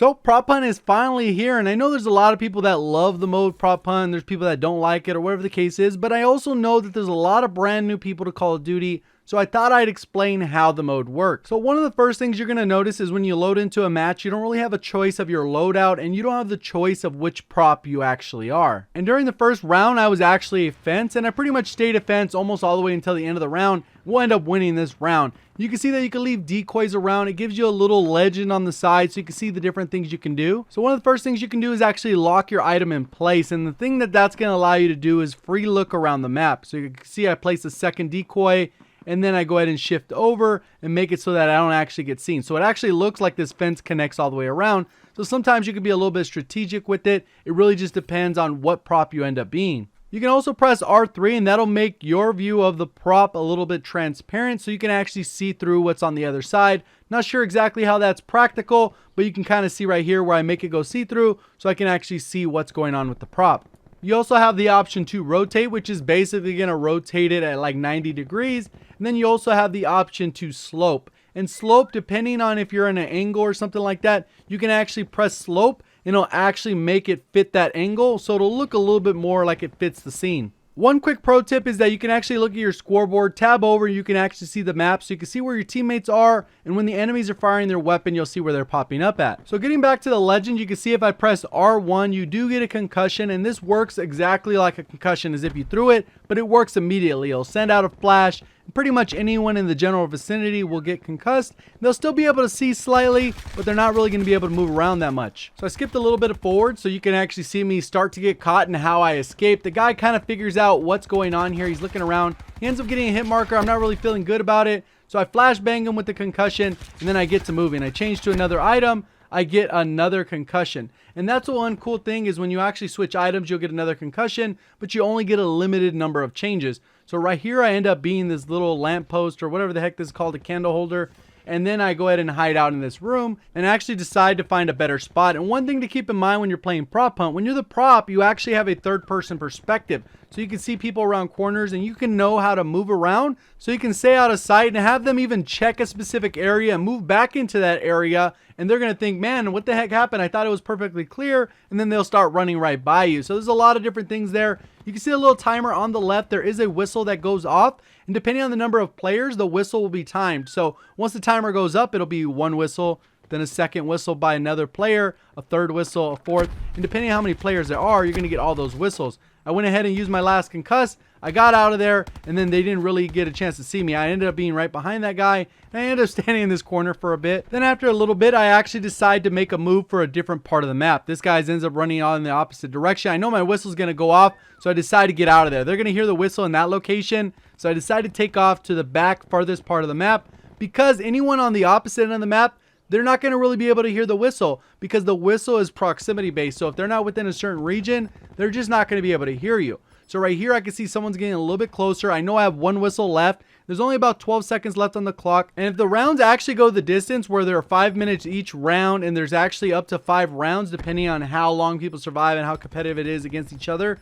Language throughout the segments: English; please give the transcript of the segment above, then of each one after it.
So Prop Hunt is finally here, and I know there's a lot of people that love the mode Prop Hunt, there's people that don't like it or whatever the case is, but I also know that there's a lot of brand new people to Call of Duty, so I thought I'd explain how the mode works. So one of the first things you're going to notice is when you load into a match, you don't really have a choice of your loadout, and you don't have the choice of which prop you actually are. And during the first round, I was actually a fence, and I pretty much stayed a fence almost all the way until the end of the round. We'll end up winning this round. You can see that you can leave decoys around. It gives you a little legend on the side so you can see the different things you can do. So one of the first things you can do is actually lock your item in place. And the thing that that's going to allow you to do is free look around the map. So you can see I place a second decoy, and then I go ahead and shift over and make it so that I don't actually get seen. So it actually looks like this fence connects all the way around. So sometimes you can be a little bit strategic with it. It really just depends on what prop you end up being. You can also press R3 and that'll make your view of the prop a little bit transparent so you can actually see through what's on the other side. Not sure exactly how that's practical, but you can kind of see right here where I make it go see-through so I can actually see what's going on with the prop. You also have the option to rotate, which is basically going to rotate it at like 90 degrees. And then you also have the option to slope. And slope, depending on if you're in an angle or something like that, you can actually press slope and it'll actually make it fit that angle. So it'll look a little bit more like it fits the scene. One quick pro tip is that you can actually look at your scoreboard, tab over, you can actually see the map so you can see where your teammates are, and when the enemies are firing their weapon, you'll see where they're popping up at. So getting back to the legend, you can see if I press R1, you do get a concussion, and this works exactly like a concussion as if you threw it, but it works immediately. It'll send out a flash, and pretty much anyone in the general vicinity will get concussed. They'll still be able to see slightly, but they're not really going to be able to move around that much. So I skipped a little bit forward so you can actually see me start to get caught and how I escape. The guy kind of figures out what's going on here. He's looking around. He ends up getting a hit marker. I'm not really feeling good about it. So I flashbang him with the concussion, and then I get to moving. I change to another item. I get another concussion. And that's the one cool thing is when you actually switch items, you'll get another concussion, but you only get a limited number of changes. So right here, I end up being this little lamppost or whatever the heck this is called, a candle holder. And then I go ahead and hide out in this room and actually decide to find a better spot. And one thing to keep in mind when you're playing prop hunt, when you're the prop, you actually have a third person perspective. So you can see people around corners and you can know how to move around. So you can stay out of sight and have them even check a specific area and move back into that area. And they're going to think, man, what the heck happened? I thought it was perfectly clear. And then they'll start running right by you. So there's a lot of different things there. You can see a little timer on the left. There is a whistle that goes off. And depending on the number of players, the whistle will be timed. So once the timer goes up, it'll be one whistle, then a second whistle by another player, a third whistle, a fourth. And depending on how many players there are, you're going to get all those whistles. I went ahead and used my last concuss. I got out of there, and then they didn't really get a chance to see me. I ended up being right behind that guy, and I ended up standing in this corner for a bit. Then after a little bit, I actually decided to make a move for a different part of the map. This guy ends up running out in the opposite direction. I know my whistle's going to go off, so I decided to get out of there. They're going to hear the whistle in that location, so I decided to take off to the back farthest part of the map because anyone on the opposite end of the map, they're not going to really be able to hear the whistle because the whistle is proximity based. So if they're not within a certain region, they're just not going to be able to hear you. So right here, I can see someone's getting a little bit closer. I know I have one whistle left. There's only about 12 seconds left on the clock. And if the rounds actually go the distance where there are 5 minutes each round and there's actually up to 5 rounds, depending on how long people survive and how competitive it is against each other,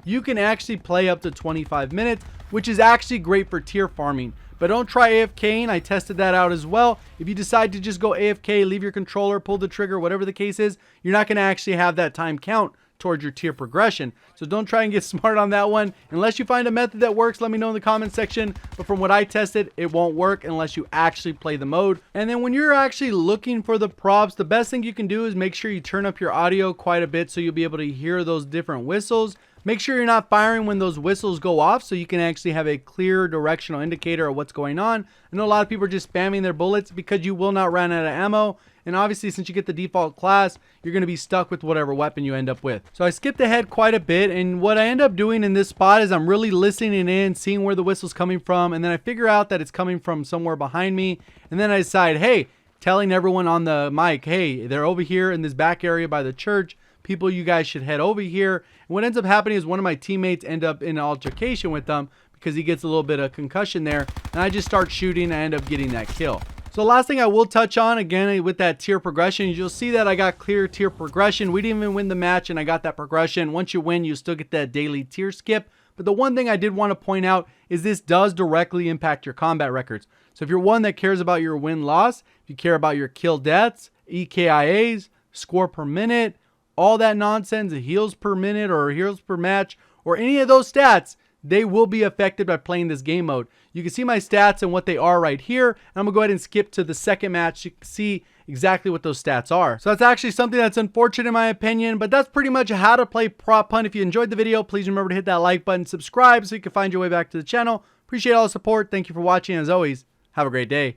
you can actually play up to 25 minutes, which is actually great for tier farming. But don't try AFKing. I tested that out as well. If you decide to just go AFK, leave your controller, pull the trigger, whatever the case is, you're not going to actually have that time count towards your tier progression. So don't try and get smart on that one. Unless you find a method that works, let me know in the comment section. But from what I tested, it won't work unless you actually play the mode. And then when you're actually looking for the props, the best thing you can do is make sure you turn up your audio quite a bit so you'll be able to hear those different whistles. Make sure you're not firing when those whistles go off so you can actually have a clear directional indicator of what's going on. I know a lot of people are just spamming their bullets because you will not run out of ammo. And obviously, since you get the default class, you're going to be stuck with whatever weapon you end up with. So I skipped ahead quite a bit. And what I end up doing in this spot is I'm really listening in, seeing where the whistle's coming from. And then I figure out that it's coming from somewhere behind me. And then I decide, hey, telling everyone on the mic, hey, they're over here in this back area by the church. People, you guys should head over here. And what ends up happening is one of my teammates end up in an altercation with them because he gets a little bit of concussion there. And I just start shooting and I end up getting that kill. So last thing I will touch on again with that tier progression, you'll see that I got clear tier progression. We didn't even win the match and I got that progression. Once you win, you still get that daily tier skip. But the one thing I did want to point out is this does directly impact your combat records. So if you're one that cares about your win-loss, if you care about your kill deaths, EKIAs, score per minute, all that nonsense, the heals per minute or heals per match, or any of those stats, they will be affected by playing this game mode. You can see my stats and what they are right here. And I'm going to go ahead and skip to the second match. You can see exactly what those stats are. So that's actually something that's unfortunate in my opinion, but that's pretty much how to play prop hunt. If you enjoyed the video, please remember to hit that like button, subscribe so you can find your way back to the channel. Appreciate all the support. Thank you for watching. As always, have a great day.